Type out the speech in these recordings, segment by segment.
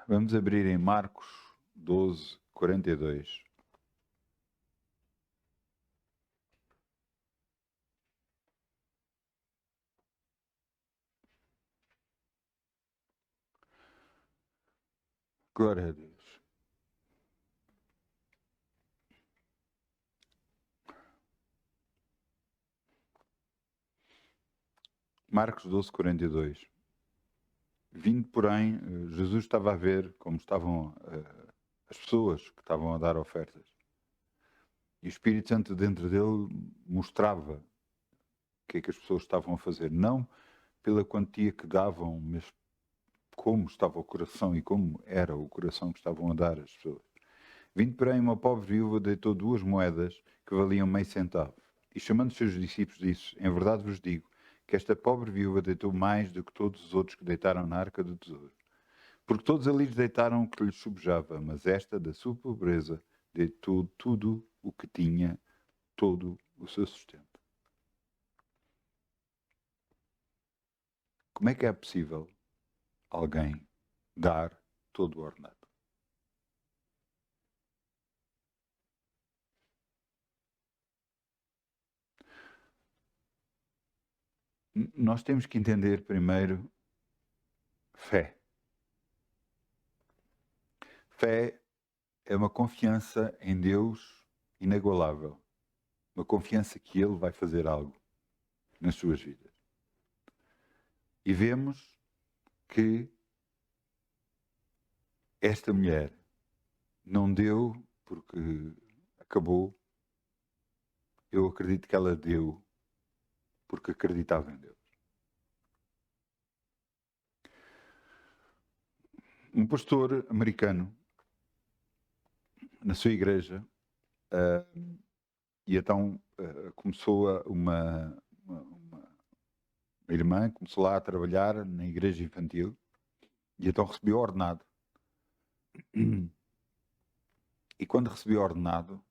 Vamos abrir em Marcos 12, 42. Glória a Deus. Marcos 12, 42. Vindo, porém, Jesus estava a ver como estavam as pessoas que estavam a dar ofertas. E o Espírito Santo dentro dele mostrava o que é que as pessoas estavam a fazer. Não pela quantia que davam, mas como estava o coração e como era o coração que estavam a dar as pessoas. Vindo, porém, uma pobre viúva deitou 2 moedas que valiam meio centavo. E chamando os seus discípulos disse: Em verdade vos digo que esta pobre viúva deitou mais do que todos os outros que deitaram na arca do tesouro. Porque todos ali lhes deitaram o que lhes subjava, mas esta, da sua pobreza, deitou tudo o que tinha, todo o seu sustento. Como é que é possível alguém dar todo o ordenado? Nós temos que entender primeiro fé. Fé é uma confiança em Deus inigualável. Uma confiança que Ele vai fazer algo nas suas vidas. E vemos que esta mulher não deu porque acabou. Eu acredito que ela deu porque acreditava em Deus. Um pastor americano, na sua igreja, e então começou uma irmã, começou lá a trabalhar na igreja infantil, e então recebeu ordenado. E quando recebeu ordenado,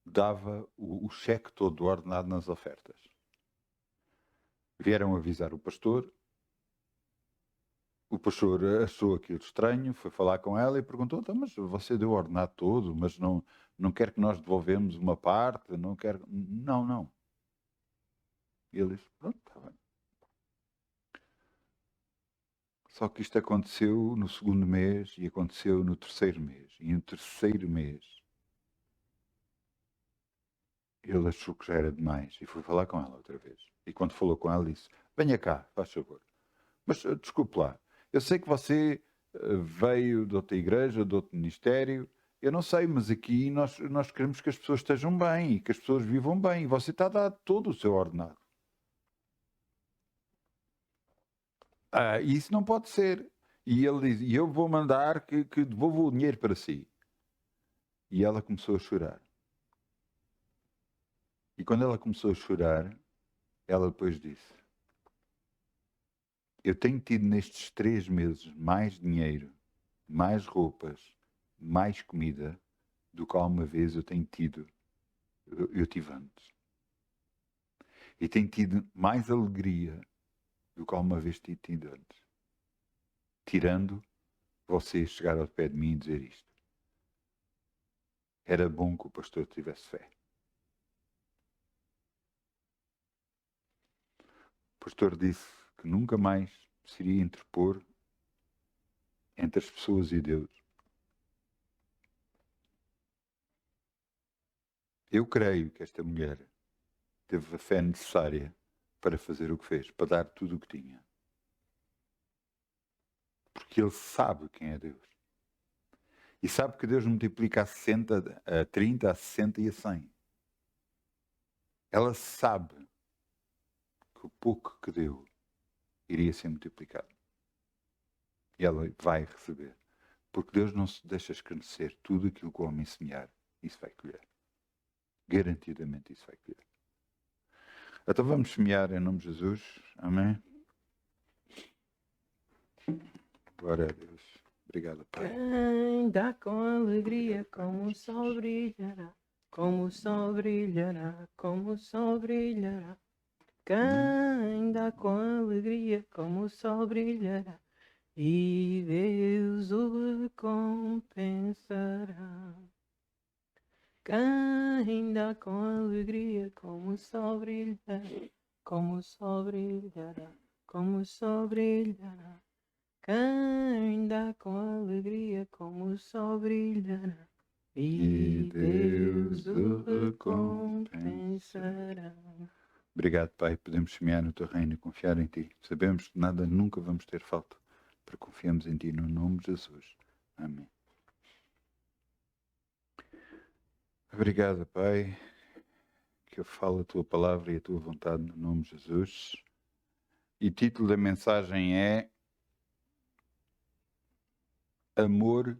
dava o cheque todo do ordenado nas ofertas. Vieram avisar o pastor achou aquilo estranho, foi falar com ela e perguntou: então, mas você deu o ordenado todo, mas não quer que nós devolvemos uma parte, não quer... Não, não. E ele disse: pronto, está bem. Só que isto aconteceu no 2º mês e aconteceu no 3º mês. E no 3º mês ele achou que já era demais e foi falar com ela outra vez. E quando falou com ela disse: venha cá, faz favor. Mas desculpe lá, eu sei que você veio de outra igreja, de outro ministério, eu não sei, mas aqui nós queremos que as pessoas estejam bem e que as pessoas vivam bem. E você está a dar todo o seu ordenado. Isso não pode ser. E ele diz: e eu vou mandar que devolva o dinheiro para si. E ela começou a chorar. E quando ela começou a chorar, ela depois disse: eu tenho tido nestes 3 meses mais dinheiro, mais roupas, mais comida do que alguma vez eu tenho tido, eu tive antes. E tenho tido mais alegria do que alguma vez tinha tido antes. Tirando você chegar ao pé de mim e dizer isto. Era bom que o pastor tivesse fé. O pastor disse que nunca mais se iria interpor entre as pessoas e Deus. Eu creio que esta mulher teve a fé necessária para fazer o que fez, para dar tudo o que tinha. Porque ele sabe quem é Deus. E sabe que Deus multiplica a 60, a 30, a 60 e a 100. Ela sabe que o pouco que deu iria ser multiplicado. E ela vai receber. Porque Deus não se deixa escarnecer. Tudo aquilo que o homem semear, isso vai colher. Garantidamente isso vai colher. Então vamos semear em nome de Jesus. Amém. Glória a Deus. Obrigado, Pai. Quem dá com alegria, como o sol brilhará, como o sol brilhará, como o sol brilhará. Quem dá com alegria, como o sol brilhará, e Deus Quem dá com alegria, como o sol brilhará, como o sol brilhará, como o sol brilhará. Quem dá com alegria, como o sol brilhará, e Deus o recompensará. Obrigado, Pai. Podemos semear no teu reino e confiar em ti. Sabemos que nada nunca vamos ter falta, porque confiamos em ti no nome de Jesus. Amém. Obrigado, Pai, que eu falo a tua palavra e a tua vontade no nome de Jesus. E o título da mensagem é Amor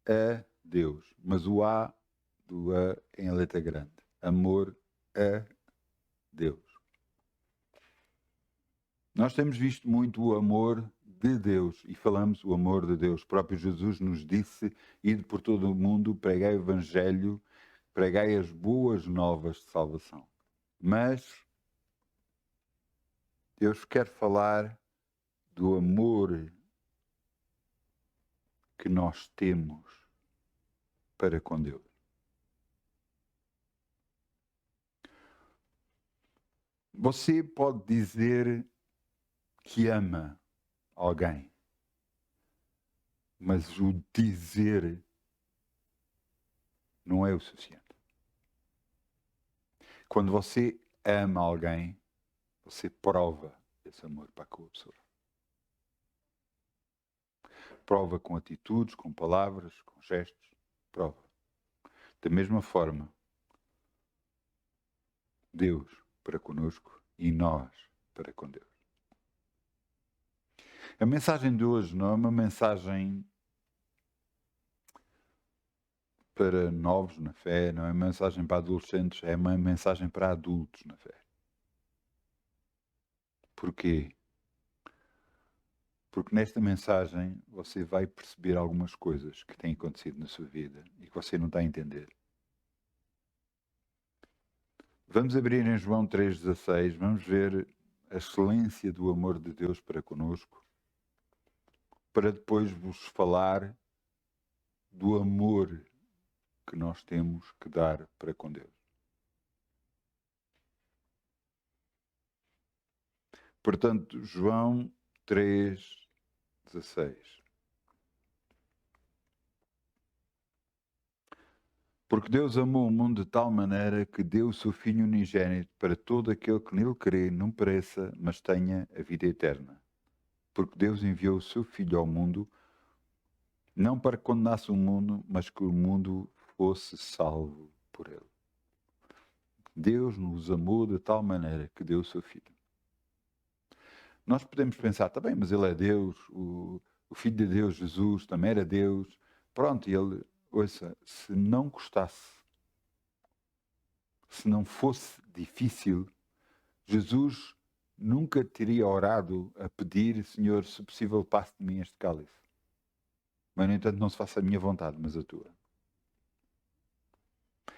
a Deus. Mas o A do A em letra grande. Amor a Deus. Nós temos visto muito o amor de Deus e falamos o amor de Deus. O próprio Jesus nos disse: ide por todo o mundo, pregai o Evangelho, pregai as boas novas de salvação. Mas Deus quer falar do amor que nós temos para com Deus. Você pode dizer que ama alguém, mas o dizer não é o suficiente. Quando você ama alguém, você prova esse amor para com a pessoa. Prova com atitudes, com palavras, com gestos. Prova. Da mesma forma, Deus para conosco e nós para com Deus. A mensagem de hoje não é uma mensagem para novos na fé, não é uma mensagem para adolescentes, é uma mensagem para adultos na fé. Porquê? Porque nesta mensagem você vai perceber algumas coisas que têm acontecido na sua vida e que você não está a entender. Vamos abrir em João 3,16, vamos ver a excelência do amor de Deus para conosco, para depois vos falar do amor que nós temos que dar para com Deus. Portanto, João 3,16. Porque Deus amou o mundo de tal maneira que deu o seu Filho unigênito para todo aquele que nele crê, não pereça, mas tenha a vida eterna. Porque Deus enviou o seu Filho ao mundo, não para que condenasse o mundo, mas que o mundo fosse salvo por ele. Deus nos amou de tal maneira que deu o seu Filho. Nós podemos pensar, tá bem, mas ele é Deus, o Filho de Deus, Jesus, também era Deus. Pronto, ele, ouça, se não custasse, se não fosse difícil, Jesus nunca teria orado a pedir, Senhor, se possível, passe de mim este cálice. Mas, no entanto, não se faça a minha vontade, mas a tua.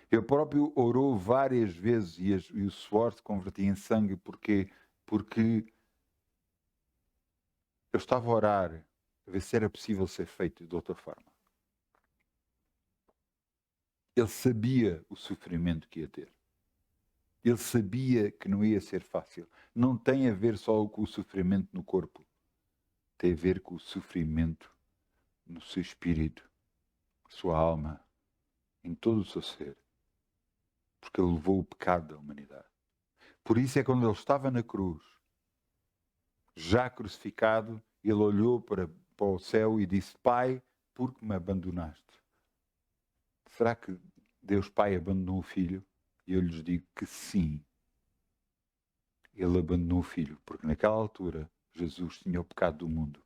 Ele próprio orou várias vezes e o suor se convertia em sangue. Porquê? Porque eu estava a orar a ver se era possível ser feito de outra forma. Ele sabia o sofrimento que ia ter. Ele sabia que não ia ser fácil. Não tem a ver só com o sofrimento no corpo. Tem a ver com o sofrimento no seu espírito, sua alma, em todo o seu ser. Porque ele levou o pecado da humanidade. Por isso é quando ele estava na cruz, já crucificado, ele olhou para o céu e disse: Pai, por que me abandonaste? Será que Deus Pai abandonou o Filho? E eu lhes digo que sim. Ele abandonou o Filho, porque naquela altura Jesus tinha o pecado do mundo.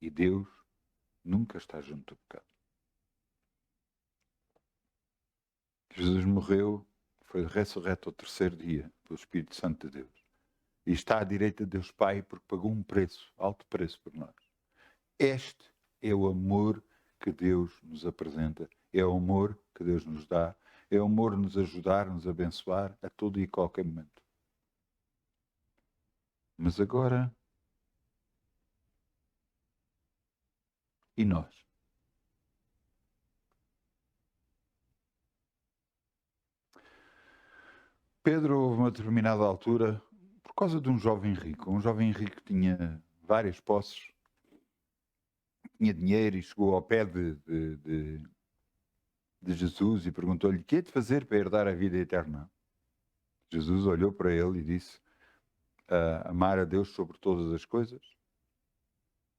E Deus nunca está junto do pecado. Jesus morreu, foi ressurreto ao terceiro dia pelo Espírito Santo de Deus. E está à direita de Deus Pai porque pagou um preço, alto preço por nós. Este é o amor que Deus nos apresenta. É o amor que Deus nos dá. É o amor nos ajudar, nos abençoar a todo e qualquer momento. Mas agora, e nós? Pedro, houve uma determinada altura, por causa de um jovem rico tinha várias posses, tinha dinheiro e chegou ao pé de Jesus e perguntou-lhe: "O que é de fazer para herdar a vida eterna?" Jesus olhou para ele e disse: amar a Deus sobre todas as coisas,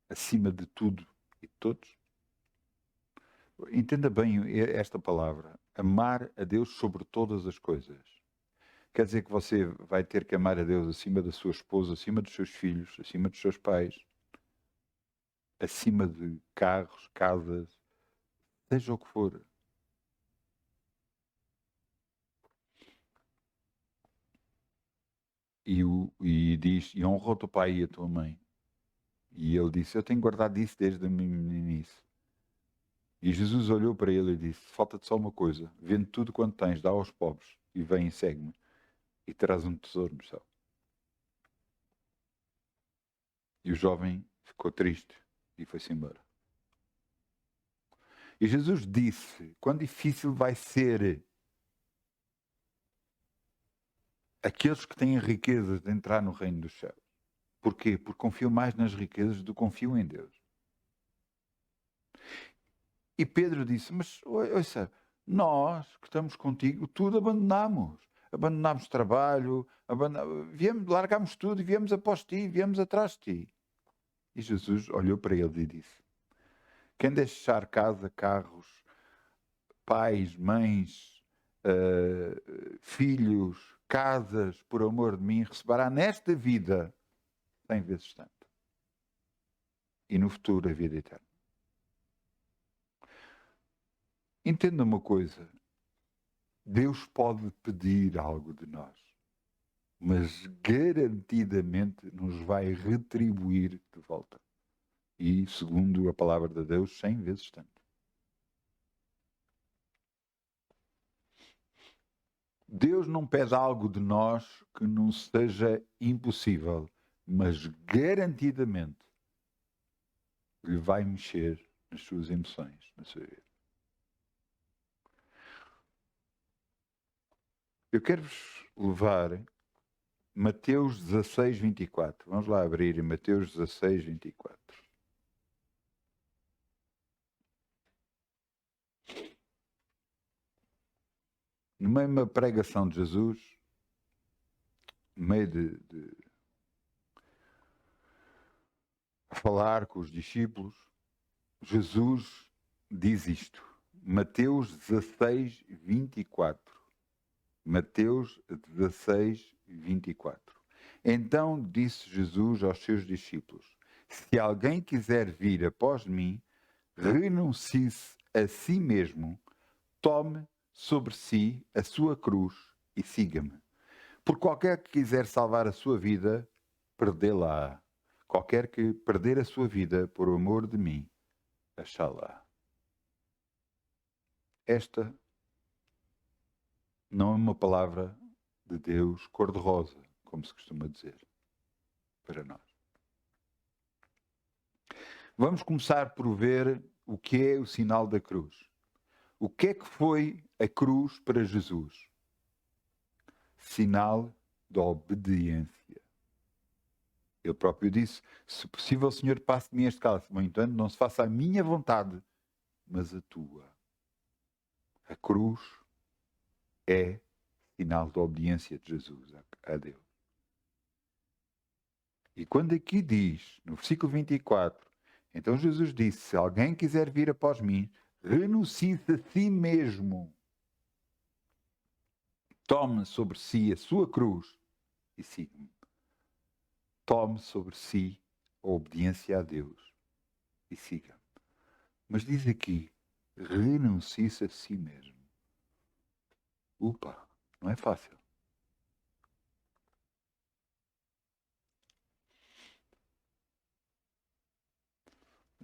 acima de tudo e de todos. Entenda bem esta palavra: amar a Deus sobre todas as coisas. Quer dizer que você vai ter que amar a Deus acima da sua esposa, acima dos seus filhos, acima dos seus pais, acima de carros, casas, seja o que for. E diz: "E honra o teu pai e a tua mãe." E ele disse: "Eu tenho guardado isso desde a minha meninice." E Jesus olhou para ele e disse: "Falta-te só uma coisa. Vende tudo quanto tens, dá aos pobres e vem e segue-me, e terás um tesouro no céu." E o jovem ficou triste e foi-se embora. E Jesus disse: quão difícil vai ser aqueles que têm riquezas de entrar no reino dos céus. Porquê? Porque confiam mais nas riquezas do que confiam em Deus. E Pedro disse: "Mas, ouça, nós que estamos contigo, tudo abandonamos. Abandonámos trabalho, largámos tudo e viemos após ti, viemos atrás de ti." E Jesus olhou para eles e disse: "Quem deixar casa, carros, pais, mães, filhos, casas, por amor de mim, receberá nesta vida 100 vezes tanto. E no futuro a vida eterna." Entenda uma coisa: Deus pode pedir algo de nós, mas garantidamente nos vai retribuir de volta. E, segundo a palavra de Deus, 100 vezes tanto. Deus não pede algo de nós que não seja impossível, mas garantidamente lhe vai mexer nas suas emoções, na sua vida. Eu quero-vos levar Mateus 16, 24. Vamos lá abrir em Mateus 16, 24. No meio de uma pregação de Jesus, no meio de falar com os discípulos, Jesus diz isto. Mateus 16, 24. Mateus 16, 24. Então disse Jesus aos seus discípulos: se alguém quiser vir após mim, renuncie-se a si mesmo, tome sobre si a sua cruz e siga-me. Por qualquer que quiser salvar a sua vida, perdê-la-á. Qualquer que perder a sua vida por amor de mim, achá-la. Esta não é uma palavra de Deus cor-de-rosa, como se costuma dizer, para nós. Vamos começar por ver o que é o sinal da cruz. O que é que foi a cruz para Jesus? Sinal da obediência. Ele próprio disse: se possível, Senhor, passe de mim este cálice. No entanto, não se faça a minha vontade, mas a tua. A cruz é sinal da obediência de Jesus a Deus. E quando aqui diz, no versículo 24, então Jesus disse: se alguém quiser vir após mim, renuncie-se a si mesmo. Tome sobre si a sua cruz e siga-me. Tome sobre si a obediência a Deus e siga-me. Mas diz aqui, renuncie-se a si mesmo. Upa, não é fácil.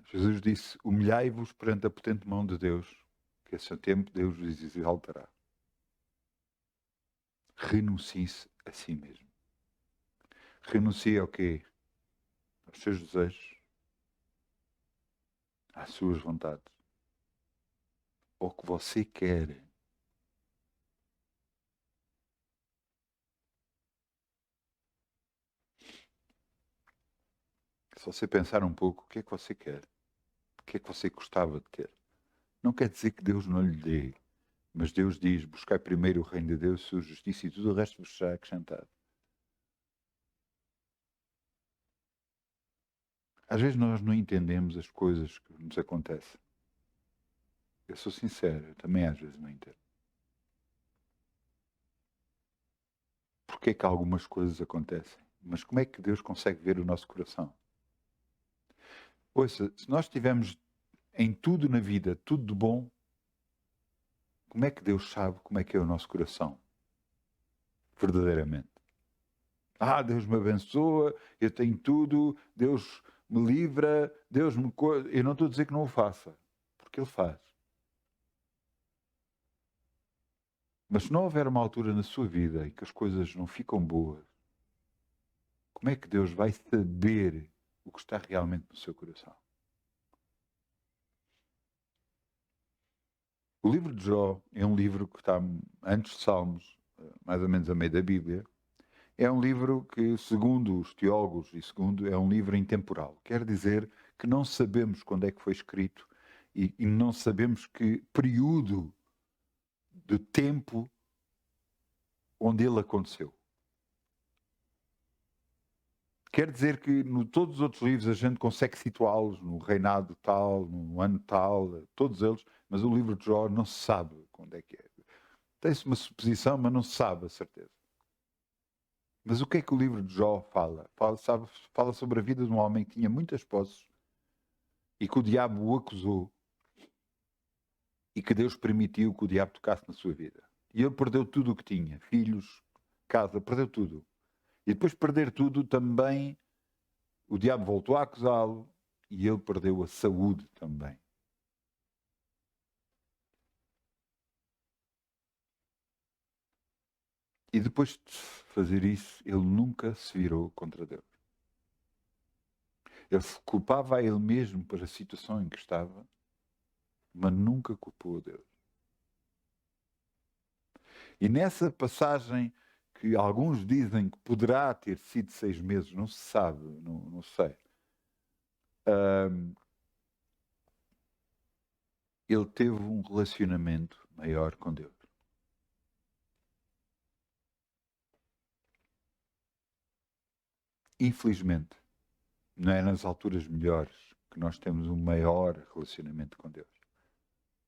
Jesus disse: humilhai-vos perante a potente mão de Deus, que a seu tempo Deus vos exaltará. Renuncie-se a si mesmo. Renuncie ao quê? Aos seus desejos, às suas vontades, ao que você quer. Se você pensar um pouco, o que é que você quer? O que é que você gostava de ter? Não quer dizer que Deus não lhe dê, mas Deus diz, buscai primeiro o reino de Deus, sua justiça, e tudo o resto vos será acrescentado. Às vezes nós não entendemos as coisas que nos acontecem. Eu sou sincero, eu também às vezes não entendo. Porquê é que algumas coisas acontecem? Mas como é que Deus consegue ver o nosso coração? Ouça, se nós tivermos em tudo na vida, tudo de bom, como é que Deus sabe como é que é o nosso coração? Verdadeiramente. Deus me abençoa, eu tenho tudo, Deus me livra, Deus me... Eu não estou a dizer que não o faça, porque Ele faz. Mas se não houver uma altura na sua vida em que as coisas não ficam boas, como é que Deus vai saber o que está realmente no seu coração? O livro de Jó é um livro que está antes de Salmos, mais ou menos a meio da Bíblia. É um livro que, segundo os teólogos e segundo, é um livro intemporal. Quer dizer que não sabemos quando é que foi escrito e não sabemos que período de tempo onde ele aconteceu. Quer dizer que todos os outros livros a gente consegue situá-los no reinado tal, no ano tal, todos eles, mas o livro de Jó não se sabe quando é que é. Tem-se uma suposição, mas não se sabe a certeza. Mas o que é que o livro de Jó fala? Fala sobre a vida de um homem que tinha muitas posses e que o diabo o acusou e que Deus permitiu que o diabo tocasse na sua vida. E ele perdeu tudo o que tinha, filhos, casa, perdeu tudo. E depois de perder tudo também, o diabo voltou a acusá-lo e ele perdeu a saúde também. E depois de fazer isso, ele nunca se virou contra Deus. Ele se culpava a ele mesmo para a situação em que estava, mas nunca culpou a Deus. E nessa passagem que alguns dizem que poderá ter sido 6 meses, não se sabe, não sei. Ele teve um relacionamento maior com Deus. Infelizmente, não é nas alturas melhores que nós temos um maior relacionamento com Deus.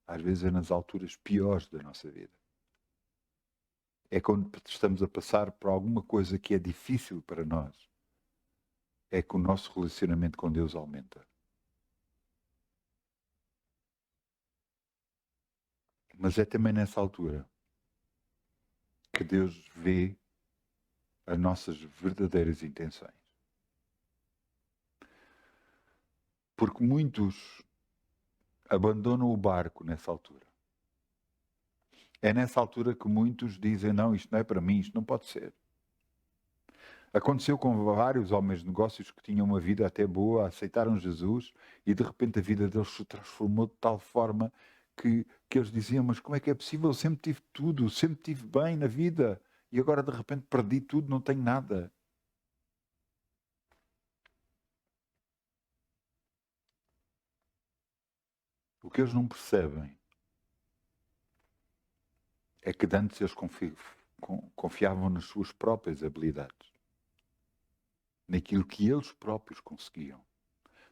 Às vezes é nas alturas piores da nossa vida. É quando estamos a passar por alguma coisa que é difícil para nós. É que o nosso relacionamento com Deus aumenta. Mas é também nessa altura que Deus vê as nossas verdadeiras intenções. Porque muitos abandonam o barco nessa altura. É nessa altura que muitos dizem, não, isto não é para mim, isto não pode ser. Aconteceu com vários homens de negócios que tinham uma vida até boa, aceitaram Jesus e de repente a vida deles se transformou de tal forma que eles diziam, mas como é que é possível? Eu sempre tive tudo, sempre tive bem na vida e agora de repente perdi tudo, não tenho nada. O que eles não percebem é que antes eles confiavam nas suas próprias habilidades, naquilo que eles próprios conseguiam,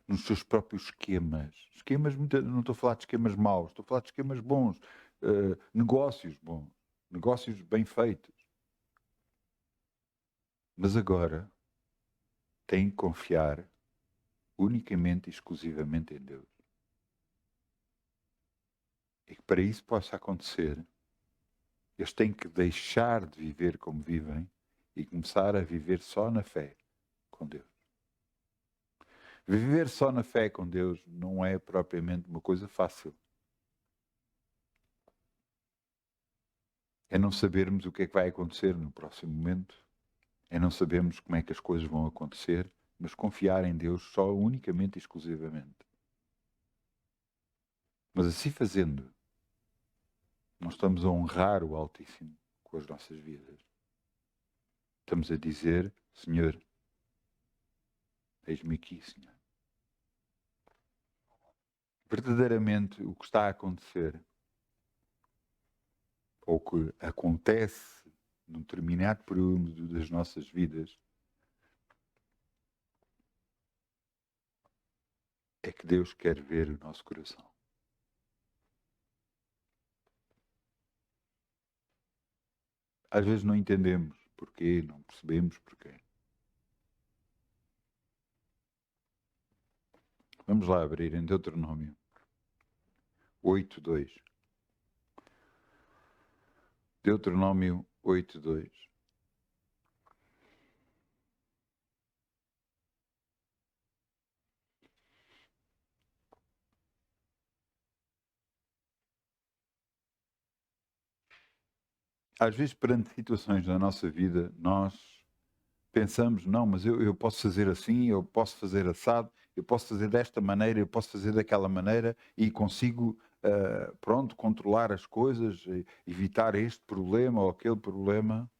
nos seus próprios esquemas. Esquemas, não estou a falar de esquemas maus, estou a falar de esquemas bons, negócios bons, negócios bem feitos. Mas agora têm que confiar unicamente e exclusivamente em Deus. E que para isso possa acontecer, eles têm que deixar de viver como vivem e começar a viver só na fé com Deus. Viver só na fé com Deus não é propriamente uma coisa fácil. É não sabermos o que é que vai acontecer no próximo momento, é não sabermos como é que as coisas vão acontecer, mas confiar em Deus só unicamente e exclusivamente. Mas assim fazendo, nós estamos a honrar o Altíssimo com as nossas vidas. Estamos a dizer, Senhor, Eis-me aqui, Senhor. Verdadeiramente o que está a acontecer, ou que acontece num determinado período das nossas vidas, é que Deus quer ver o nosso coração. Às vezes não entendemos porquê, não percebemos porquê. Vamos lá abrir em Deuteronômio 8:2. Deuteronômio 8:2. Às vezes, perante situações da nossa vida, nós pensamos, não, mas eu posso fazer assim, eu posso fazer assado, eu posso fazer desta maneira, eu posso fazer daquela maneira e consigo, pronto, controlar as coisas, evitar este problema ou aquele problema.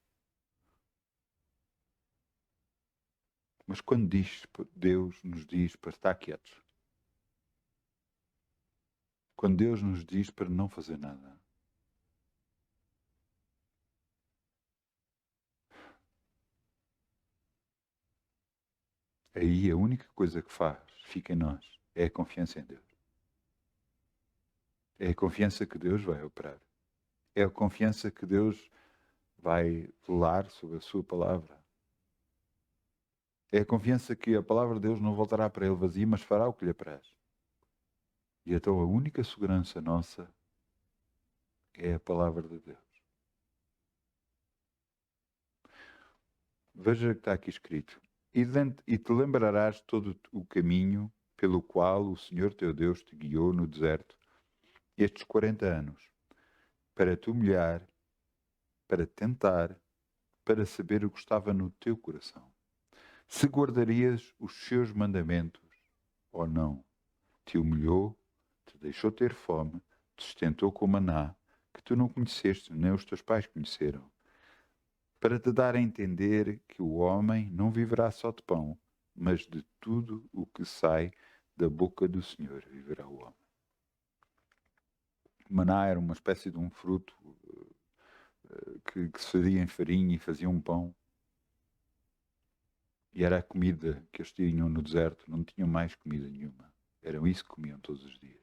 Mas quando Deus nos diz para estar quietos, quando Deus nos diz para não fazer nada, aí a única coisa que fica em nós, é a confiança em Deus. É a confiança que Deus vai operar. É a confiança que Deus vai velar sobre a sua palavra. É a confiança que a palavra de Deus não voltará para ele vazia, mas fará o que lhe apraz. E então a única segurança nossa é a palavra de Deus. Veja que está aqui escrito. E te lembrarás todo o caminho pelo qual o Senhor teu Deus te guiou no deserto estes 40 anos, para te humilhar, para tentar, para saber o que estava no teu coração. Se guardarias os seus mandamentos ou não. Te humilhou, te deixou ter fome, te sustentou com maná, que tu não conheceste, nem os teus pais conheceram, para te dar a entender que o homem não viverá só de pão, mas de tudo o que sai da boca do Senhor viverá o homem. Maná era uma espécie de um fruto que se fazia em farinha e fazia um pão. E era a comida que eles tinham no deserto, não tinham mais comida nenhuma. Era isso que comiam todos os dias.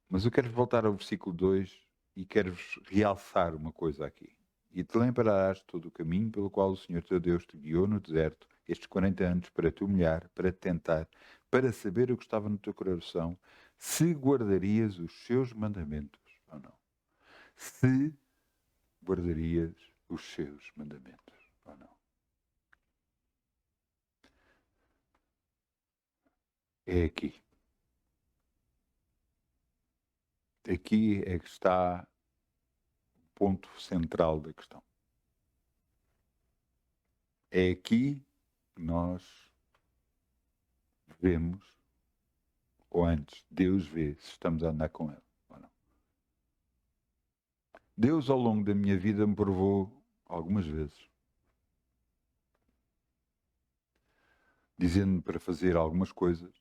Mas eu quero voltar ao versículo 2 e quero-vos realçar uma coisa aqui. E te lembrarás todo o caminho pelo qual o Senhor teu Deus te guiou no deserto estes 40 anos para te humilhar, para te tentar, para saber o que estava no teu coração, se guardarias os seus mandamentos ou não. Se guardarias os seus mandamentos ou não. É aqui. Aqui é que está o ponto central da questão. É aqui que nós vemos, ou antes, Deus vê se estamos a andar com Ele ou não. Deus, ao longo da minha vida, me provou algumas vezes, dizendo-me para fazer algumas coisas,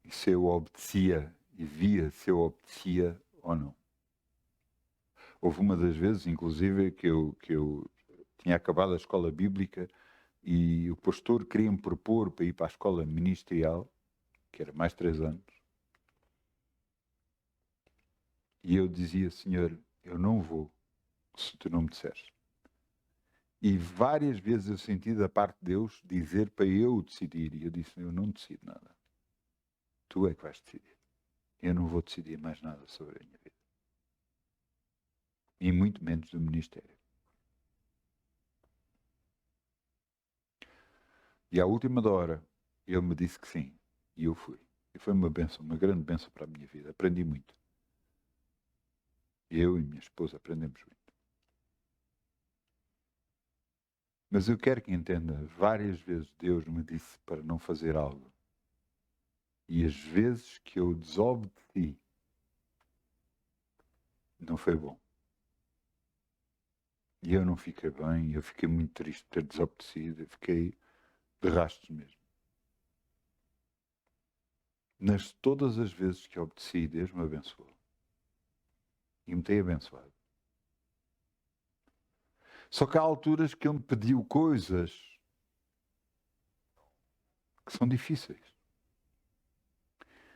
e se eu obedecia, e via se eu obedecia ou não. Houve uma das vezes, inclusive, que eu tinha acabado a escola bíblica e o pastor queria-me propor para ir para a escola ministerial, que era mais 3 anos. E eu dizia, Senhor, eu não vou se tu não me disseres. E várias vezes eu senti da parte de Deus dizer para eu decidir. E eu disse, eu não decido nada. Tu é que vais decidir. Eu não vou decidir mais nada sobre a minha vida. E muito menos do ministério. E à última hora, ele me disse que sim. E eu fui. E foi uma bênção, uma grande bênção para a minha vida. Aprendi muito. Eu e minha esposa aprendemos muito. Mas eu quero que entenda, várias vezes Deus me disse para não fazer algo. E as vezes que eu desobedeci, não foi bom. E eu não fiquei bem, eu fiquei muito triste por ter desobedecido, eu fiquei de rastros mesmo. Mas todas as vezes que obedeci, Deus me abençoou. E me tem abençoado. Só que há alturas que Ele me pediu coisas que são difíceis.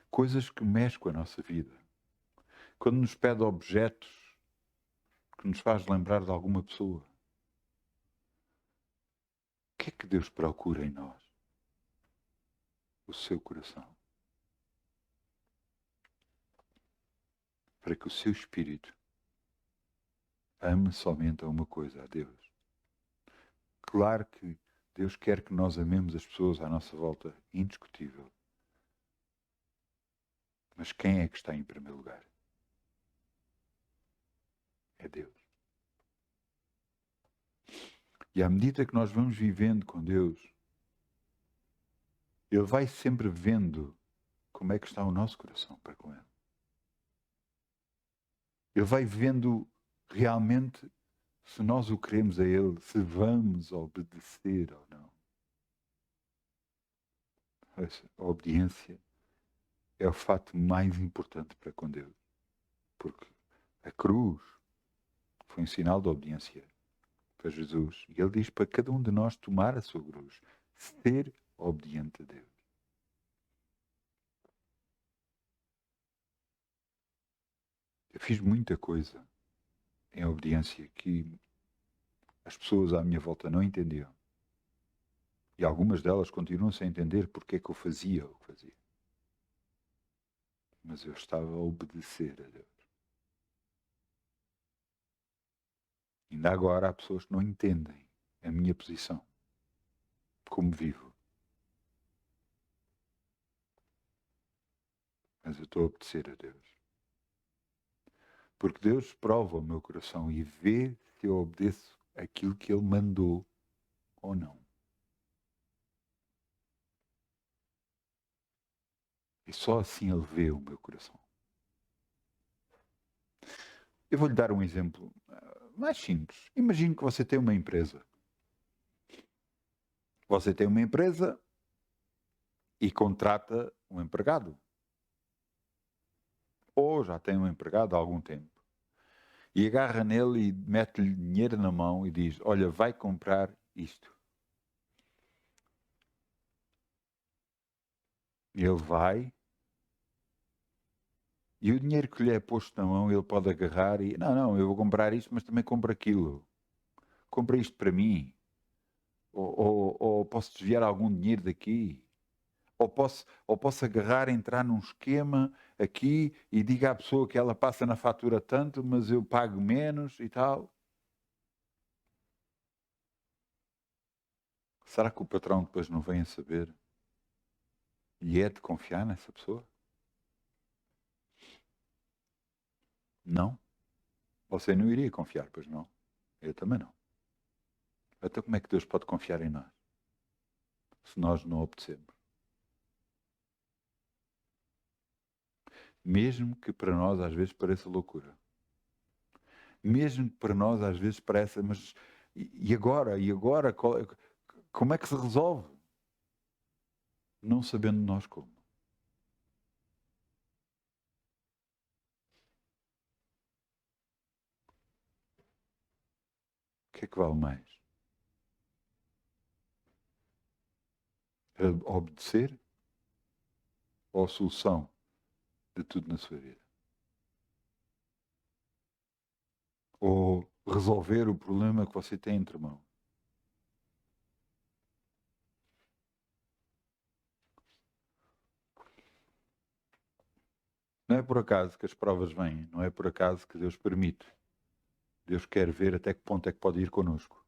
Coisas que mexem com a nossa vida. Quando nos pede objetos que nos faz lembrar de alguma pessoa. O que é que Deus procura em nós? O seu coração. Para que o seu espírito ame somente a uma coisa, a Deus. Claro que Deus quer que nós amemos as pessoas à nossa volta, indiscutível. Mas quem é que está em primeiro lugar? É Deus. E à medida que nós vamos vivendo com Deus, Ele vai sempre vendo como é que está o nosso coração para com Ele. Ele vai vendo realmente se nós o queremos a Ele, se vamos obedecer ou não. A obediência é o fato mais importante para com Deus. Porque a cruz foi um sinal de obediência para Jesus. E Ele diz para cada um de nós tomar a sua cruz, ser obediente a Deus. Eu fiz muita coisa em obediência que as pessoas à minha volta não entendiam. E algumas delas continuam sem entender porque é que eu fazia o que fazia. Mas eu estava a obedecer a Deus. Ainda agora há pessoas que não entendem a minha posição, como vivo. Mas eu estou a obedecer a Deus. Porque Deus prova o meu coração e vê se eu obedeço aquilo que Ele mandou ou não. E só assim Ele vê o meu coração. Eu vou-lhe dar um exemplo mais simples. Imagine que você tem uma empresa. Você tem uma empresa e contrata um empregado. Ou já tem um empregado há algum tempo. E agarra nele e mete-lhe dinheiro na mão e diz, olha, vai comprar isto. E ele vai. E o dinheiro que lhe é posto na mão, ele pode agarrar e, não, eu vou comprar isto, mas também compro aquilo. Compra isto para mim. Ou posso desviar algum dinheiro daqui. Ou posso agarrar, entrar num esquema aqui e diga à pessoa que ela passa na fatura tanto, mas eu pago menos e tal. Será que o patrão depois não vem a saber? E é de confiar nessa pessoa? Não. Você não iria confiar, pois não? Eu também não. Então como é que Deus pode confiar em nós? Se nós não obedecemos. Mesmo que para nós às vezes pareça loucura. Mesmo que para nós às vezes pareça, mas e agora? E agora? Como é que se resolve? Não sabendo nós como. O que é que vale mais? A obedecer ou a solução de tudo na sua vida? Ou resolver o problema que você tem entre mãos? Não é por acaso que as provas vêm, não é por acaso que Deus permite. Deus quer ver até que ponto é que pode ir connosco.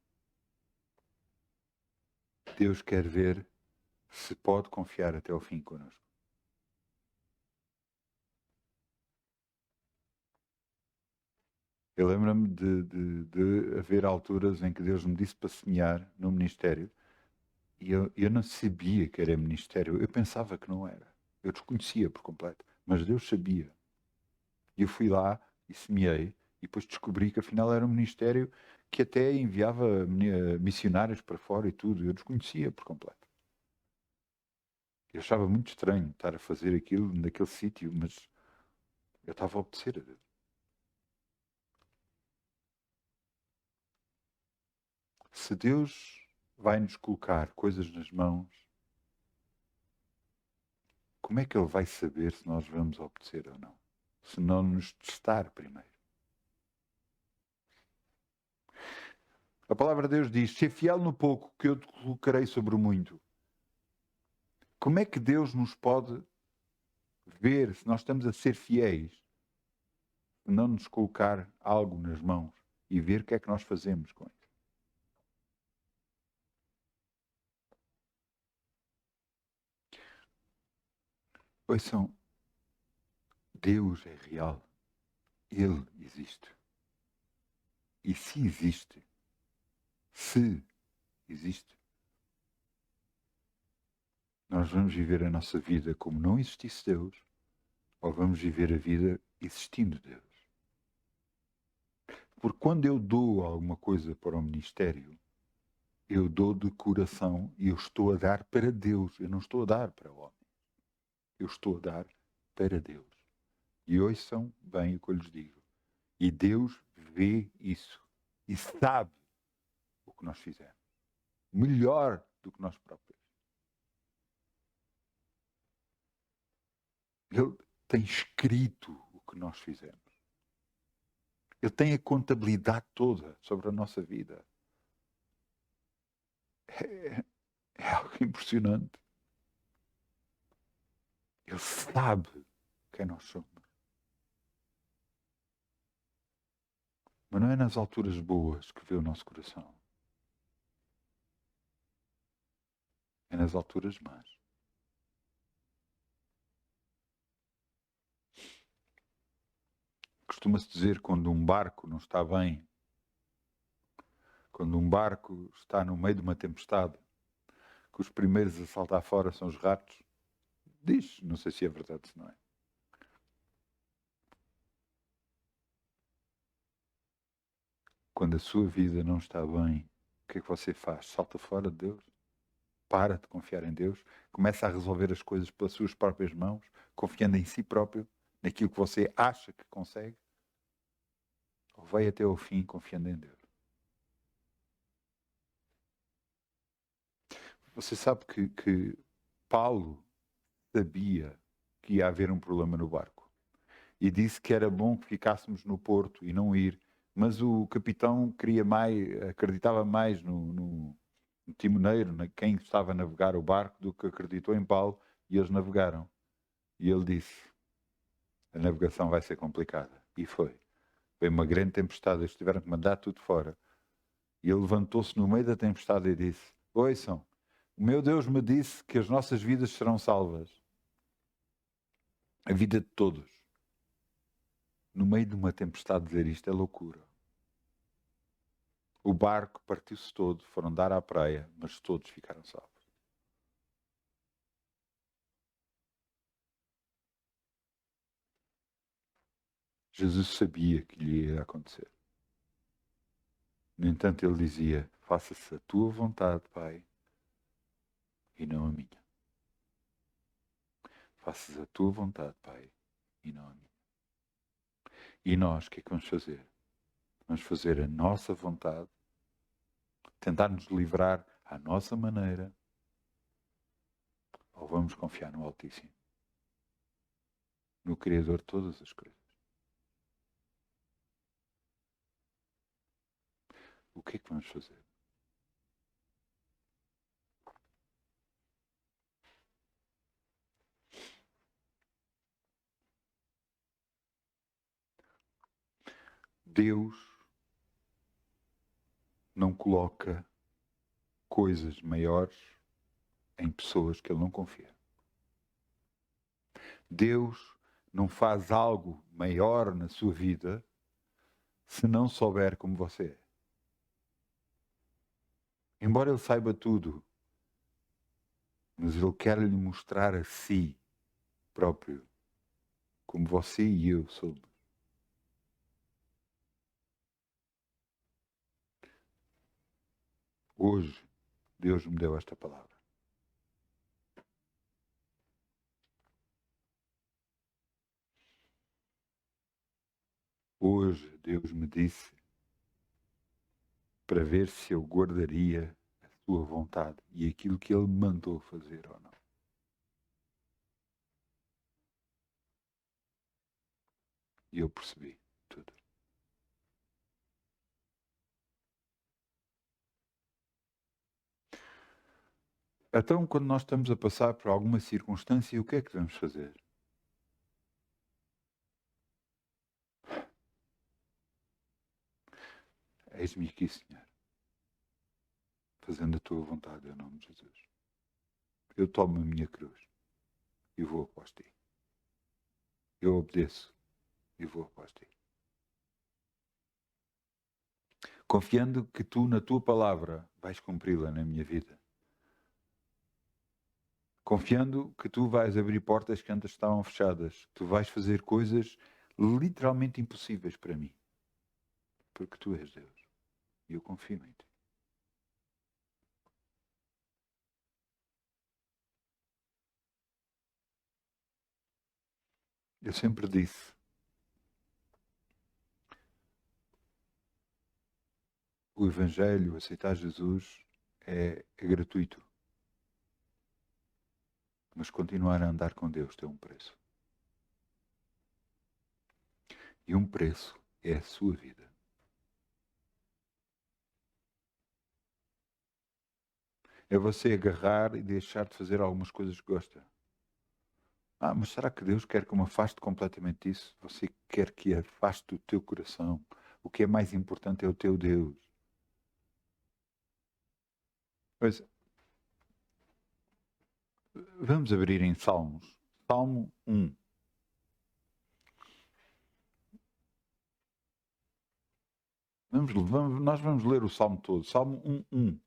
Deus quer ver se pode confiar até ao fim connosco. Eu lembro-me de haver alturas em que Deus me disse para semear no ministério e eu não sabia que era ministério. Eu pensava que não era. Eu desconhecia por completo. Mas Deus sabia. E eu fui lá e semeei e depois descobri que afinal era um ministério que até enviava missionários para fora e tudo. Eu desconhecia por completo. Eu achava muito estranho estar a fazer aquilo naquele sítio, mas eu estava a obedecer a Deus. Se Deus vai nos colocar coisas nas mãos, como é que Ele vai saber se nós vamos obedecer ou não? Se não nos testar primeiro. A palavra de Deus diz: ser fiel no pouco, que eu te colocarei sobre o muito. Como é que Deus nos pode ver se nós estamos a ser fiéis, se não nos colocar algo nas mãos e ver o que é que nós fazemos com isso? Ouçam, Deus é real. Ele existe. E se existe, nós vamos viver a nossa vida como não existisse Deus, ou vamos viver a vida existindo Deus. Porque quando eu dou alguma coisa para o ministério, eu dou de coração e eu estou a dar para Deus. Eu não estou a dar para o homem. Eu estou a dar para Deus. E ouçam bem o que eu lhes digo. E Deus vê isso e sabe o que nós fizemos. Melhor do que nós próprios. Ele tem escrito o que nós fizemos. Ele tem a contabilidade toda sobre a nossa vida. É algo impressionante. Ele sabe quem nós somos. Mas não é nas alturas boas que vê o nosso coração. É nas alturas más. Costuma-se dizer quando um barco não está bem, quando um barco está no meio de uma tempestade, que os primeiros a saltar fora são os ratos. Diz, não sei se é verdade, se não é. Quando a sua vida não está bem, o que é que você faz? Salta fora de Deus? Para de confiar em Deus? Começa a resolver as coisas pelas suas próprias mãos, confiando em si próprio, naquilo que você acha que consegue? Ou vai até ao fim confiando em Deus? Você sabe que Paulo sabia que ia haver um problema no barco. E disse que era bom que ficássemos no porto e não ir. Mas o capitão queria mais, acreditava mais no timoneiro, quem estava a navegar o barco, do que acreditou em Paulo, e eles navegaram. E ele disse: a navegação vai ser complicada. E foi. Foi uma grande tempestade, eles tiveram que mandar tudo fora. E ele levantou-se no meio da tempestade e disse: ouçam, o meu Deus me disse que as nossas vidas serão salvas. A vida de todos. No meio de uma tempestade dizer isto é loucura. O barco partiu-se todo, foram dar à praia, mas todos ficaram salvos. Jesus sabia que lhe ia acontecer. No entanto, ele dizia: faça-se a tua vontade, Pai, e não a minha. Faça-se a tua vontade, Pai, e não a minha. E nós, o que é que vamos fazer? Vamos fazer a nossa vontade, tentar nos livrar à nossa maneira, ou vamos confiar no Altíssimo, no Criador de todas as coisas? O que é que vamos fazer? Deus não coloca coisas maiores em pessoas que Ele não confia. Deus não faz algo maior na sua vida se não souber como você é. Embora Ele saiba tudo, mas Ele quer lhe mostrar a si próprio como você e eu somos. Hoje, Deus me deu esta palavra. Hoje, Deus me disse para ver se eu guardaria a sua vontade e aquilo que Ele me mandou fazer ou não. E eu percebi tudo. Então, quando nós estamos a passar por alguma circunstância, o que é que devemos fazer? Eis-me aqui, Senhor, fazendo a tua vontade, em nome de Jesus. Eu tomo a minha cruz e vou após ti. Eu obedeço e vou após ti. Confiando que tu, na tua palavra, vais cumpri-la na minha vida. Confiando que tu vais abrir portas que antes estavam fechadas. Que tu vais fazer coisas literalmente impossíveis para mim. Porque tu és Deus. E eu confio em ti. Eu sempre disse, o Evangelho, aceitar Jesus, é gratuito. Mas continuar a andar com Deus tem um preço. E um preço é a sua vida. É você agarrar e deixar de fazer algumas coisas que gosta. Mas será que Deus quer que eu me afaste completamente disso? Você quer que afaste do teu coração? O que é mais importante é o teu Deus. Pois, vamos abrir em Salmos. Salmo 1. Nós vamos ler o Salmo todo. Salmo 1:1.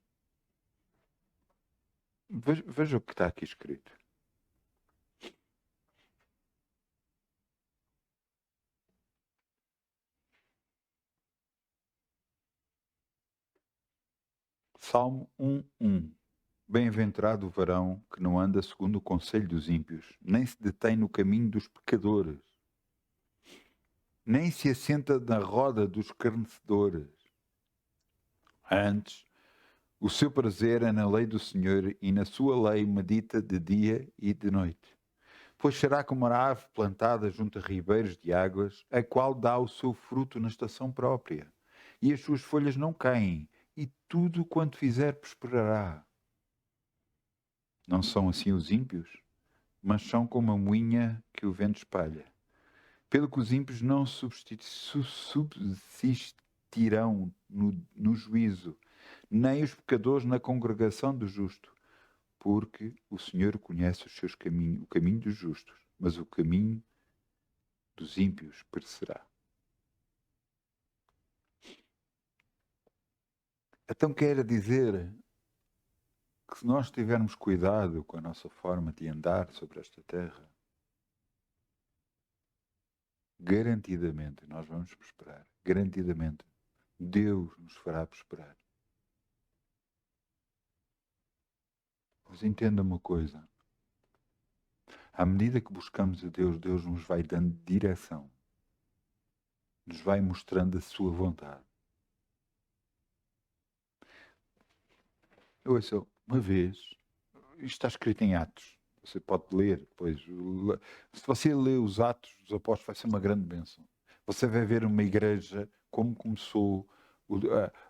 Veja o que está aqui escrito. Salmo 1:1. Bem-aventurado o varão que não anda segundo o conselho dos ímpios, nem se detém no caminho dos pecadores, nem se assenta na roda dos escarnecedores. Antes, o seu prazer é na lei do Senhor e na sua lei medita de dia e de noite. Pois será como uma árvore plantada junto a ribeiros de águas, a qual dá o seu fruto na estação própria, e as suas folhas não caem, e tudo quanto fizer prosperará. Não são assim os ímpios, mas são como a moinha que o vento espalha. Pelo que os ímpios não subsistirão no juízo, nem os pecadores na congregação do justo, porque o Senhor conhece os seus caminhos, o caminho dos justos, mas o caminho dos ímpios perecerá. Então quer dizer que se nós tivermos cuidado com a nossa forma de andar sobre esta terra, garantidamente nós vamos prosperar. Garantidamente Deus nos fará prosperar. Mas entenda uma coisa. À medida que buscamos a Deus, Deus nos vai dando direção. Nos vai mostrando a sua vontade. Ouça, uma vez, isto está escrito em Atos. Você pode ler depois. Se você lê os Atos dos Apóstolos, vai ser uma grande bênção. Você vai ver uma igreja, como começou,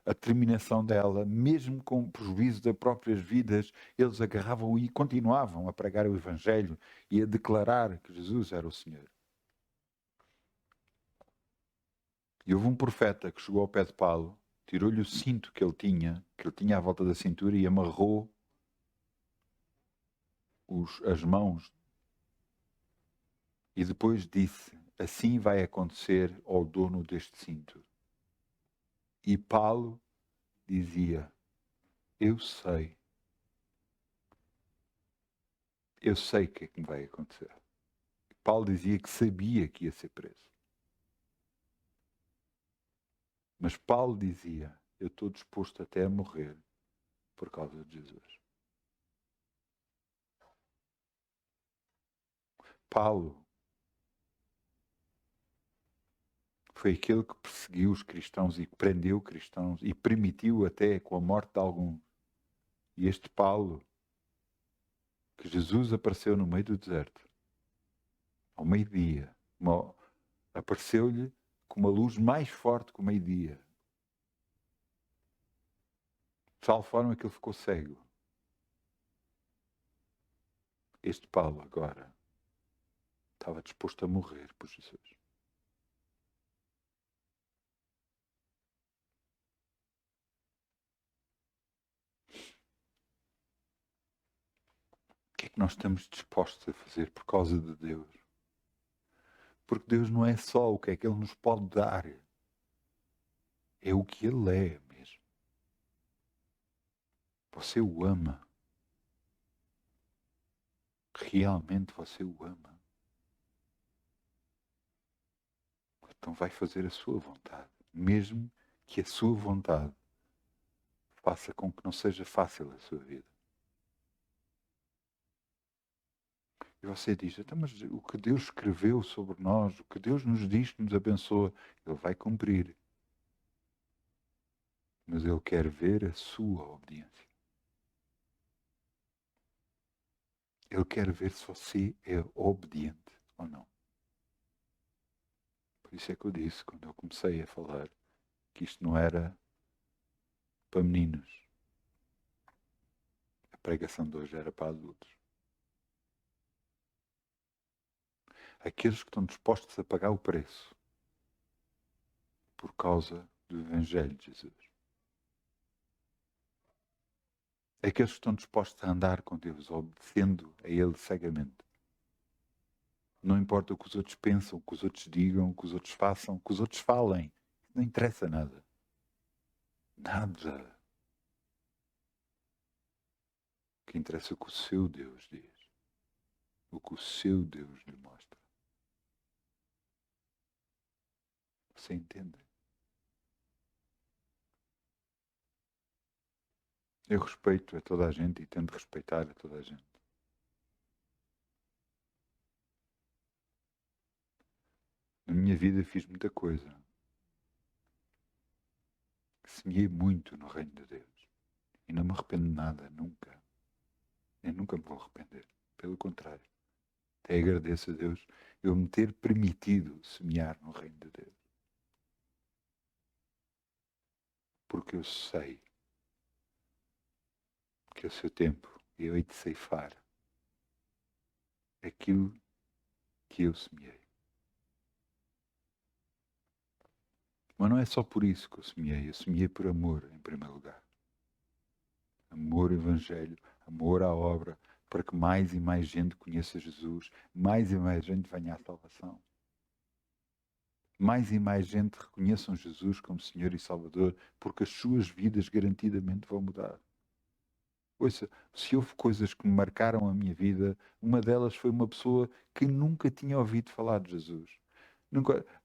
a terminação dela, mesmo com o prejuízo das próprias vidas, eles agarravam e continuavam a pregar o Evangelho e a declarar que Jesus era o Senhor. E houve um profeta que chegou ao pé de Paulo, tirou-lhe o cinto que ele tinha à volta da cintura e amarrou as mãos e depois disse: assim vai acontecer ao dono deste cinto. E Paulo dizia: eu sei o que é que me vai acontecer. Paulo dizia que sabia que ia ser preso. Mas Paulo dizia: eu estou disposto até a morrer por causa de Jesus. Paulo foi aquele que perseguiu os cristãos e prendeu cristãos e permitiu até com a morte de alguns. E este Paulo, que Jesus apareceu no meio do deserto, ao meio-dia, apareceu-lhe com uma luz mais forte que o meio-dia, de tal forma que ele ficou cego. Este Paulo agora estava disposto a morrer por Jesus. O que é que nós estamos dispostos a fazer por causa de Deus? Porque Deus não é só o que é que Ele nos pode dar, é o que Ele é mesmo. Você o ama. Realmente você o ama. Então vai fazer a sua vontade, mesmo que a sua vontade faça com que não seja fácil a sua vida. E você diz, então, mas o que Deus escreveu sobre nós, o que Deus nos diz que nos abençoa, Ele vai cumprir. Mas Ele quer ver a sua obediência. Ele quer ver se você é obediente ou não. Por isso é que eu disse, quando eu comecei a falar, que isto não era para meninos. A pregação de hoje era para adultos. Aqueles que estão dispostos a pagar o preço por causa do Evangelho de Jesus. Aqueles que estão dispostos a andar com Deus, obedecendo a Ele cegamente. Não importa o que os outros pensam, o que os outros digam, o que os outros façam, o que os outros falem. Não interessa nada. Nada. O que interessa é o que o seu Deus diz. O que o seu Deus lhe mostra. Você entende? Eu respeito a toda a gente e tento respeitar a toda a gente. Na minha vida fiz muita coisa. Semeei muito no reino de Deus. E não me arrependo de nada, nunca. Eu nunca me vou arrepender. Pelo contrário. Até agradeço a Deus eu me ter permitido semear no reino de Deus. Porque eu sei que o seu tempo eu hei de ceifar aquilo que eu semeei. Mas não é só por isso que eu semeei por amor em primeiro lugar. Amor ao Evangelho, amor à obra, para que mais e mais gente conheça Jesus, mais e mais gente venha à salvação. Mais e mais gente reconheçam Jesus como Senhor e Salvador, porque as suas vidas garantidamente vão mudar. Ouça, se houve coisas que me marcaram a minha vida, uma delas foi uma pessoa que nunca tinha ouvido falar de Jesus.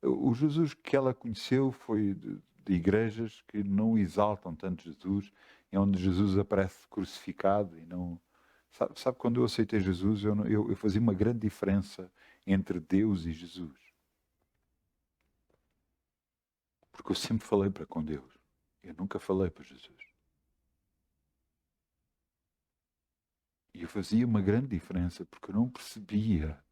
O Jesus que ela conheceu foi de igrejas que não exaltam tanto Jesus, é onde Jesus aparece crucificado e não... Sabe quando eu aceitei Jesus, eu fazia uma grande diferença entre Deus e Jesus. Porque eu sempre falei para com Deus. Eu nunca falei para Jesus. E eu fazia uma grande diferença porque eu não percebia,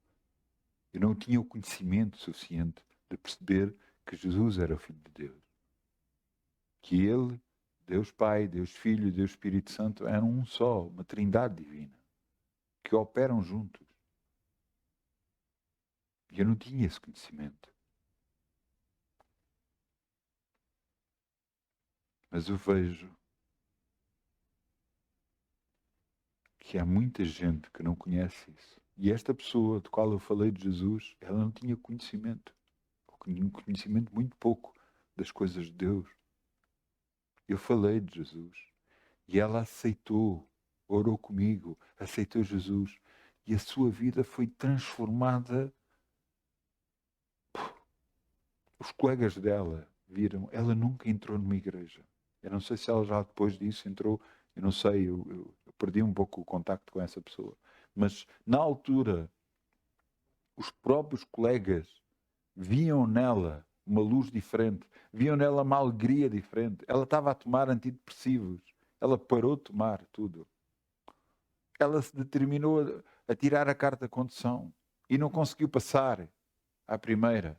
eu não tinha o conhecimento suficiente de perceber que Jesus era o Filho de Deus. Que Ele, Deus Pai, Deus Filho e Deus Espírito Santo eram um só, uma trindade divina, que operam juntos. E eu não tinha esse conhecimento. Mas eu vejo que há muita gente que não conhece isso. E esta pessoa de qual eu falei de Jesus, ela não tinha conhecimento. Ou um conhecimento muito pouco das coisas de Deus. Eu falei de Jesus. E ela aceitou, orou comigo, aceitou Jesus. E a sua vida foi transformada. Os colegas dela viram, ela nunca entrou numa igreja. Eu não sei se ela já depois disso entrou Eu não sei, eu perdi um pouco o contacto com essa pessoa. Mas, na altura, os próprios colegas viam nela uma luz diferente, viam nela uma alegria diferente. Ela estava a tomar antidepressivos. Ela parou de tomar tudo. Ela se determinou a tirar a carta de condução e não conseguiu passar à primeira.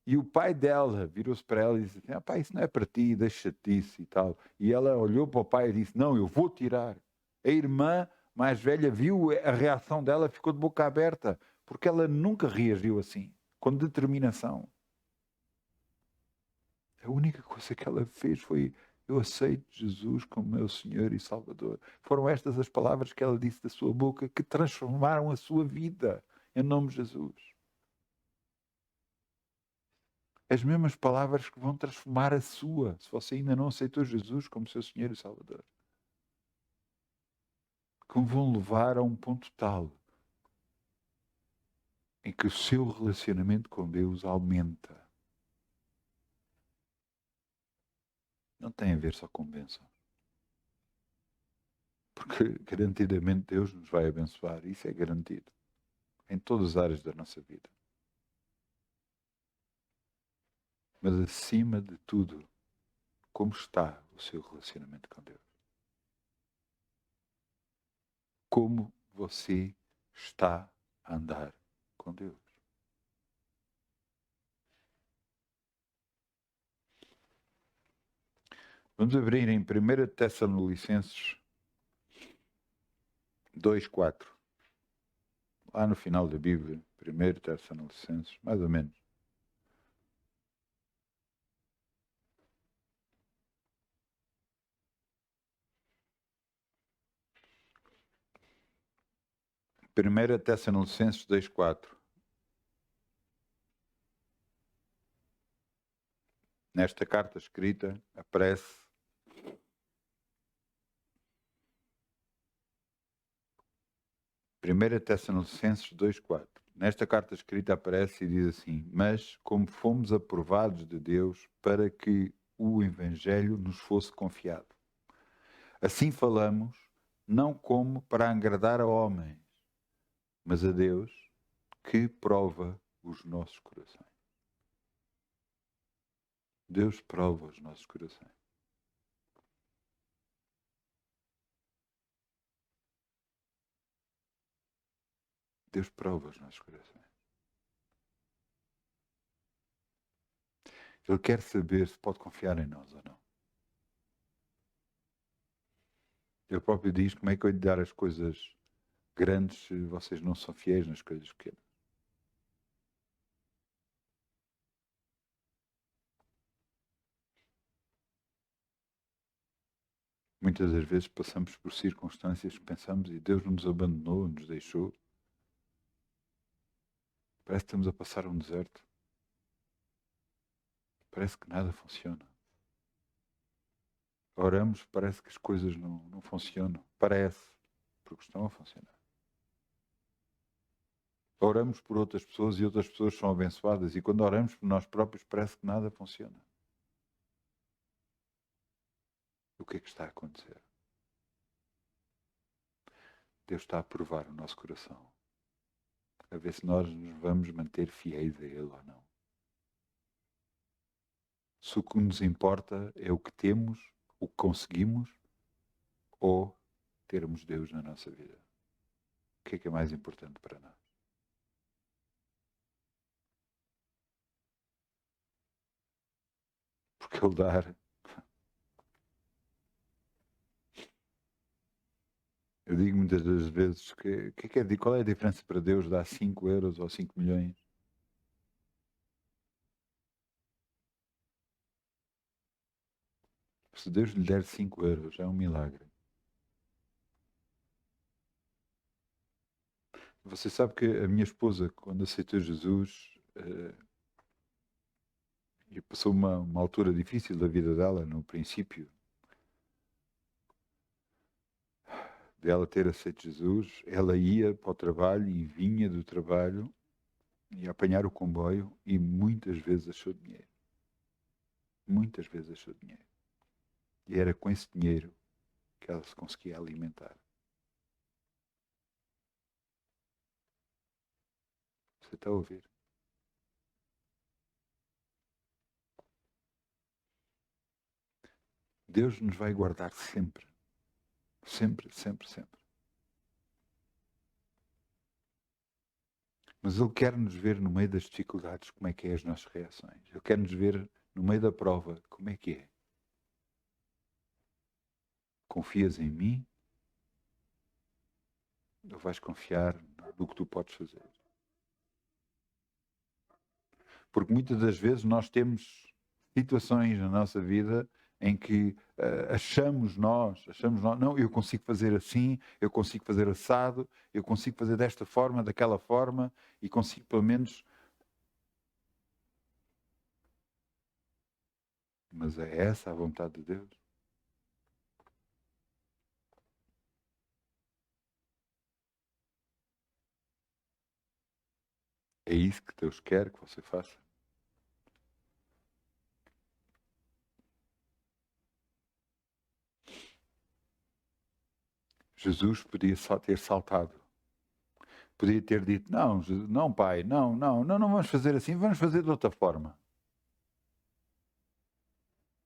E o pai dela virou-se para ela e disse assim, pai, isso não é para ti, deixa-te disso e tal. E ela olhou para o pai e disse, não, eu vou tirar. A irmã mais velha viu a reação dela, ficou de boca aberta, porque ela nunca reagiu assim, com determinação. A única coisa que ela fez foi, eu aceito Jesus como meu Senhor e Salvador. Foram estas as palavras que ela disse da sua boca que transformaram a sua vida, em nome de Jesus. As mesmas palavras que vão transformar a sua, se você ainda não aceitou Jesus como seu Senhor e Salvador. Que vão levar a um ponto tal em que o seu relacionamento com Deus aumenta. Não tem a ver só com bênção. Porque garantidamente Deus nos vai abençoar. Isso é garantido. Em todas as áreas da nossa vida. Mas acima de tudo, como está o seu relacionamento com Deus? Como você está a andar com Deus? Vamos abrir em 1 Tessalonicenses 2:4. Lá no final da Bíblia, 1 Tessalonicenses, mais ou menos. Primeira Tessalonicenses 2:4. Nesta carta escrita aparece Primeira Tessalonicenses 2:4. Nesta carta escrita aparece e diz assim: mas como fomos aprovados de Deus para que o Evangelho nos fosse confiado. Assim falamos, não como para agradar a homens, mas a Deus que prova os nossos corações. Deus prova os nossos corações. Deus prova os nossos corações. Ele quer saber se pode confiar em nós ou não. Ele próprio diz como é que eu lhe dar as coisas grandes se vocês não são fiéis nas coisas pequenas. Muitas das vezes passamos por circunstâncias que pensamos e Deus nos abandonou, nos deixou. Parece que estamos a passar um deserto. Parece que nada funciona. Oramos, parece que as coisas não funcionam. Parece, porque estão a funcionar. Oramos por outras pessoas e outras pessoas são abençoadas. E quando oramos por nós próprios, parece que nada funciona. O que é que está a acontecer? Deus está a provar o nosso coração. A ver se nós nos vamos manter fiéis a Ele ou não. Se o que nos importa é o que temos, o que conseguimos, ou termos Deus na nossa vida. O que é mais importante para nós? Porque Ele dar. Eu digo muitas das vezes qual é a diferença para Deus dar 5 euros ou 5 milhões? Se Deus lhe der 5 euros, é um milagre. Você sabe que a minha esposa, quando aceitou Jesus, e passou uma altura difícil da vida dela, no princípio, de ela ter aceito Jesus, ela ia para o trabalho e vinha do trabalho e apanhar o comboio e muitas vezes achou dinheiro. Muitas vezes achou dinheiro. E era com esse dinheiro que ela se conseguia alimentar. Você está a ouvir? Deus nos vai guardar sempre. Sempre, sempre, sempre. Mas Ele quer nos ver no meio das dificuldades, como é que é as nossas reações. Ele quer nos ver no meio da prova, como é que é. Confias em mim? Ou vais confiar no que tu podes fazer? Porque muitas das vezes nós temos situações na nossa vida em que achamos nós, não, eu consigo fazer assim, eu consigo fazer assado, eu consigo fazer desta forma, daquela forma, e consigo pelo menos. Mas é essa a vontade de Deus? É isso que Deus quer que você faça? Jesus podia só ter saltado. Podia ter dito, não, não pai, não vamos fazer assim, vamos fazer de outra forma.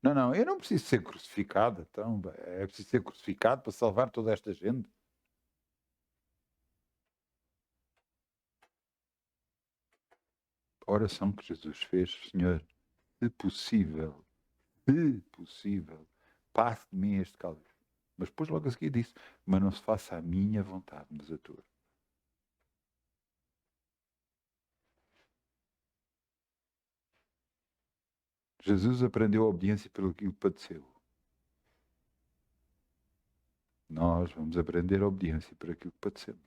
Não, eu não preciso ser crucificado, então, é preciso ser crucificado para salvar toda esta gente. A oração que Jesus fez, Senhor, se possível, passe de mim este cálice. Mas depois logo a seguir disse, mas não se faça a minha vontade, mas a tua. Jesus aprendeu a obediência pelo que padeceu. Nós vamos aprender a obediência por aquilo que padecemos.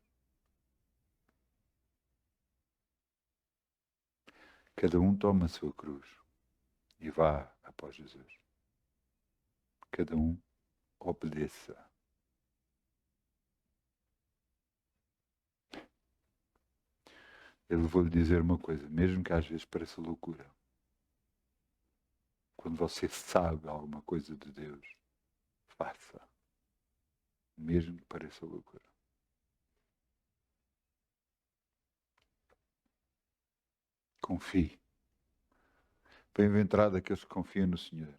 Cada um toma a sua cruz e vá após Jesus. Cada um obedeça. Eu vou lhe dizer uma coisa, mesmo que às vezes pareça loucura. Quando você sabe alguma coisa de Deus, faça. Mesmo que pareça loucura. Confie. Bem-aventurado aqueles que confiam no Senhor.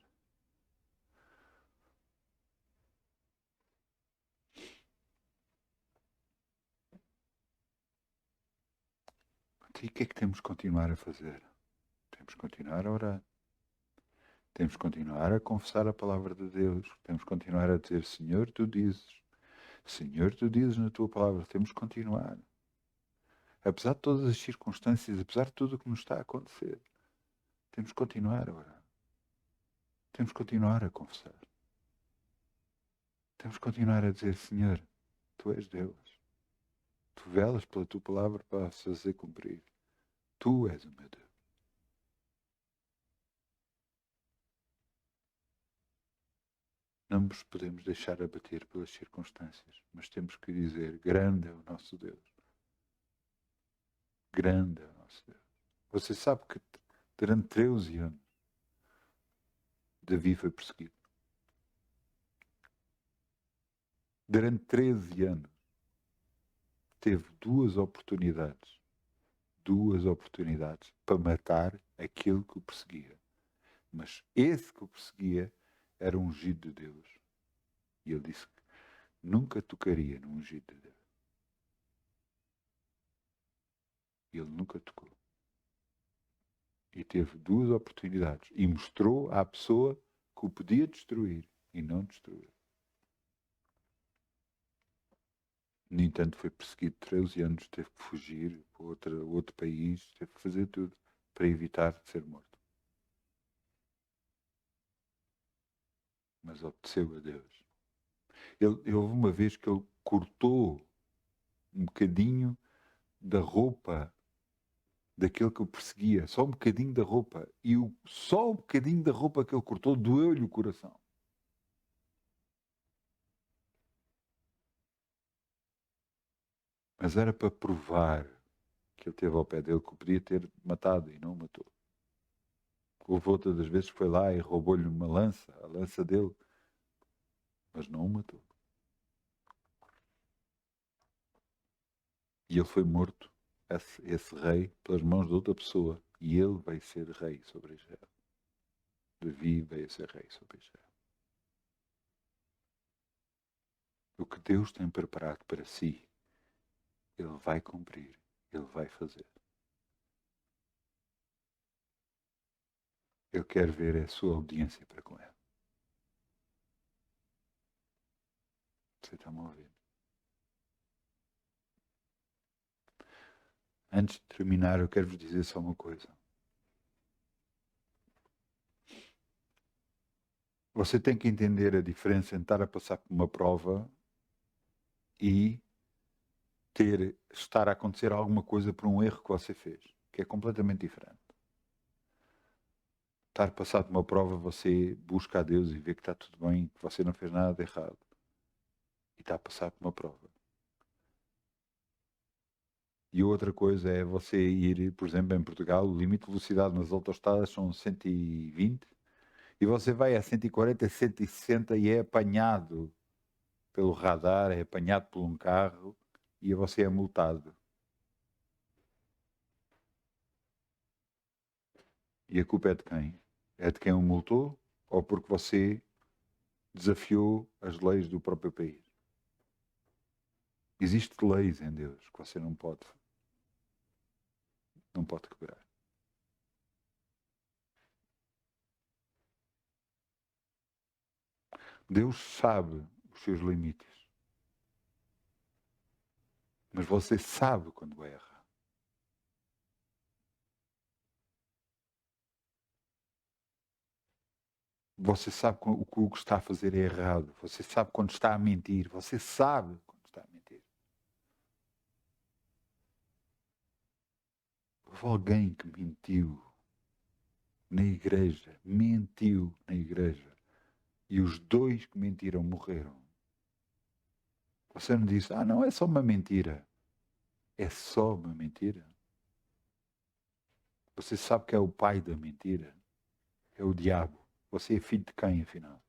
E o que é que temos que continuar a fazer? Temos que continuar a orar. Temos que continuar a confessar a palavra de Deus. Temos que continuar a dizer, Senhor, tu dizes. Senhor, tu dizes na tua palavra. Temos que continuar. Apesar de todas as circunstâncias, apesar de tudo o que nos está a acontecer, temos que continuar a orar. Temos que continuar a confessar. Temos que continuar a dizer, Senhor, tu és Deus. Tu velas pela tua palavra para se fazer cumprir. Tu és o meu Deus. Não nos podemos deixar abater pelas circunstâncias, mas temos que dizer, grande é o nosso Deus. Grande é o nosso Deus. Você sabe que durante 13 anos Davi foi perseguido. Durante 13 anos teve duas oportunidades para matar aquele que o perseguia. Mas esse que o perseguia era um ungido de Deus. E ele disse que nunca tocaria no ungido de Deus. E ele nunca tocou. E teve duas oportunidades. E mostrou à pessoa que o podia destruir e não destruiu. No entanto, foi perseguido 13 anos, teve que fugir para outro país, teve que fazer tudo para evitar de ser morto. Mas obedeceu a Deus. Houve uma vez que ele cortou um bocadinho da roupa daquele que o perseguia, só um bocadinho da roupa. E só um bocadinho da roupa que ele cortou doeu-lhe o coração. Mas era para provar que ele teve ao pé dele que o podia ter matado e não o matou. Houve outras das vezes que foi lá e roubou-lhe uma lança, a lança dele, mas não o matou. E ele foi morto, esse rei, pelas mãos de outra pessoa. E ele veio ser rei sobre Israel. Davi veio ser rei sobre Israel. O que Deus tem preparado para si, Ele vai cumprir, Ele vai fazer. Ele quer ver a sua obediência para com Ele. Você está-me a ouvir? Antes de terminar, eu quero vos dizer só uma coisa. Você tem que entender a diferença entre estar a passar por uma prova e estar a acontecer alguma coisa por um erro que você fez, que é completamente diferente. Estar a passar por uma prova, você busca a Deus e vê que está tudo bem, que você não fez nada de errado. E está a passar por uma prova. E outra coisa é você ir, por exemplo, em Portugal, o limite de velocidade nas autoestradas são 120 e você vai a 140, 160 e é apanhado pelo radar, é apanhado por um carro e você é multado. E a culpa é de quem? É de quem o multou ou porque você desafiou as leis do próprio país? Existem leis em Deus que você não pode quebrar. Deus sabe os seus limites. Mas você sabe quando erra. Você sabe o que está a fazer é errado. Você sabe quando está a mentir. Você sabe quando está a mentir. Houve alguém que mentiu na igreja. Mentiu na igreja. E os dois que mentiram morreram. Você não disse, não, é só uma mentira. É só uma mentira. Você sabe que é o pai da mentira. É o diabo. Você é filho de quem, afinal?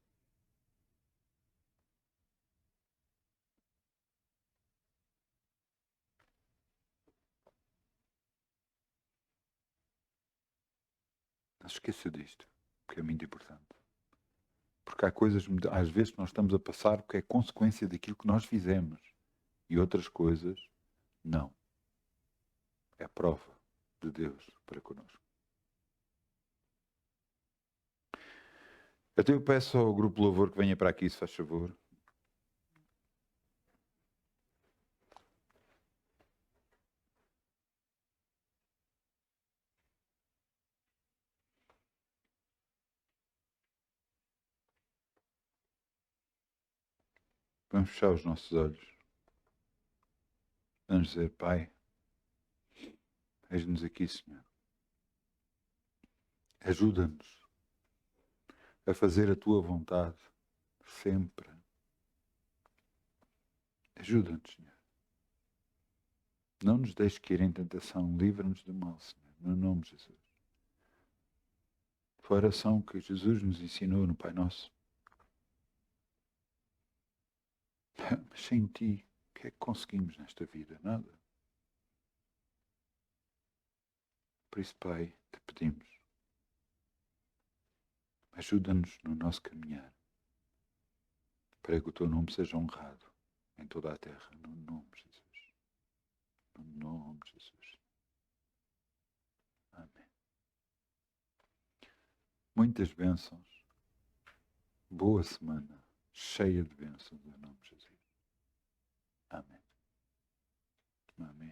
Não se esqueça disto, porque é muito importante. Porque há coisas, às vezes, que nós estamos a passar porque é consequência daquilo que nós fizemos. E outras coisas, não. É a prova de Deus para connosco. Então eu peço ao grupo Louvor que venha para aqui, se faz favor. Vamos fechar os nossos olhos. Vamos dizer, Pai, eis-nos aqui, Senhor. Ajuda-nos a fazer a Tua vontade, sempre. Ajuda-nos, Senhor. Não nos deixes cair em tentação, livra-nos do mal, Senhor, no nome de Jesus. Foi a oração que Jesus nos ensinou no Pai Nosso. Mas sem Ti, o que é que conseguimos nesta vida? Nada. Por isso, Pai, te pedimos, ajuda-nos no nosso caminhar, para que o Teu nome seja honrado em toda a terra, no nome de Jesus. No nome de Jesus. Amém. Muitas bênçãos. Boa semana, cheia de bênçãos, em nome de Jesus. Amém. Amém.